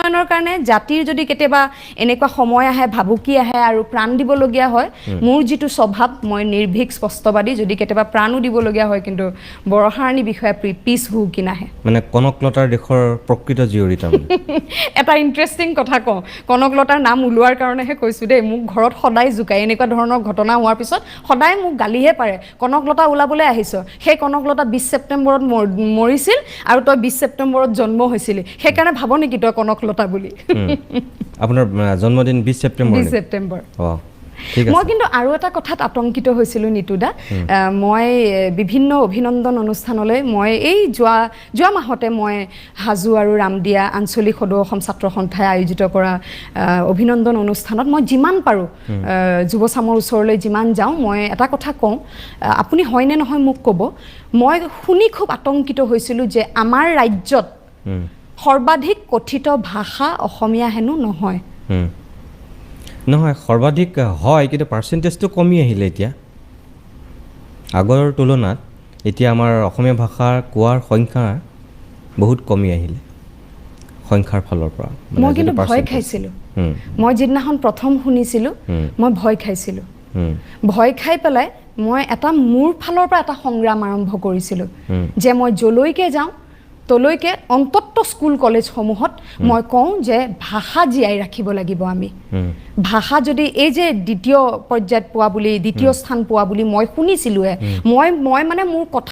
উন্নয়নৰ কাৰণে জাতিৰ যদি কেতিয়াবা এনেকুৱা সময় আহে ভাবুকি আহে আৰু প্ৰাণ দিবলগীয়া হয় মোৰ যিটো স্বভাৱ মই নিৰ্ভীক স্পষ্টবাদী যদি কেতিয়াবা প্ৰাণো দিবলগীয়া হয় কিন্তু বৰষাৰণী বিষয়ে পিছ হুকি নাহে মানে কনকলতাৰ দেশৰ প্ৰকৃত জীয়ৰী তাৰমানে এটা ইণ্টাৰেষ্টিং কথা কওঁ কনকলতাৰ নাম ওলোৱাৰ কাৰণেহে কৈছোঁ দেই মোক ঘৰত সদায় জোকাই এনেকুৱা ধৰণৰ ঘটনা হোৱাৰ পিছত সদায় মোক গালিহে পাৰে কনকলতা ওলাবলৈ আহিছ সেই কনকলতা 20 ছেপ্টেম্বৰত মৰিছিল আৰু তই 20 ছেপ্টেম্বৰত জন্ম হৈছিলি সেইকাৰণে ভাব নেকি তই কনকলতা বুলি আপোনাৰ জন্মদিন 20 ছেপ্টেম্বৰ 20 ছেপ্টেম্বৰ অ ঠিক আছে মই কিন্তু আৰু এটা কথাত আতংকিত হৈছিলোঁ নিতুদা মই বিভিন্ন অভিনন্দন অনুষ্ঠানলৈ মই এই যোৱা মাহতে মই হাজো আৰু ৰামদিয়া আঞ্চলিক সদৌ অসম ছাত্ৰ সন্থাই আয়োজিত কৰা অভিনন্দন অনুষ্ঠানত মই যিমান পাৰোঁ যুৱচামৰ ওচৰলৈ যিমান যাওঁ মই এটা কথা কওঁ আপুনি হয়নে নহয় মোক ক'ব মই শুনি খুব আতংকিত হৈছিলোঁ যে আমাৰ ৰাজ্যত সৰ্বাধিক কথিত ভাষা অসমীয়া হেনো নহয় নহয় সৰ্বাধিক হয় কিন্তু পাৰ্চেণ্টেজটো কমি আহিলে এতিয়া আগৰ তুলনাত এতিয়া আমাৰ অসমীয়া ভাষাৰ কোৱাৰ সংখ্যা বহুত কমি আহিলে সংখ্যাৰ ফালৰ পৰা মই কিন্তু ভয় খাইছিলোঁ মই যিদিনাখন প্ৰথম শুনিছিলোঁ মই ভয় খাইছিলোঁ ভয় খাই পেলাই মই এটা মোৰ ফালৰ পৰা এটা সংগ্ৰাম আৰম্ভ কৰিছিলোঁ যে মই যলৈকে যাওঁ তলৈকে অন্তত স্কুল কলেজসমূহত মই কওঁ যে ভাষা জীয়াই ৰাখিব লাগিব আমি ভাষা যদি এই যে দ্বিতীয় পৰ্যায়ত পোৱা বুলি দ্বিতীয় স্থান পোৱা বুলি মই শুনিছিলোঁহে মই মানে মোৰ কথা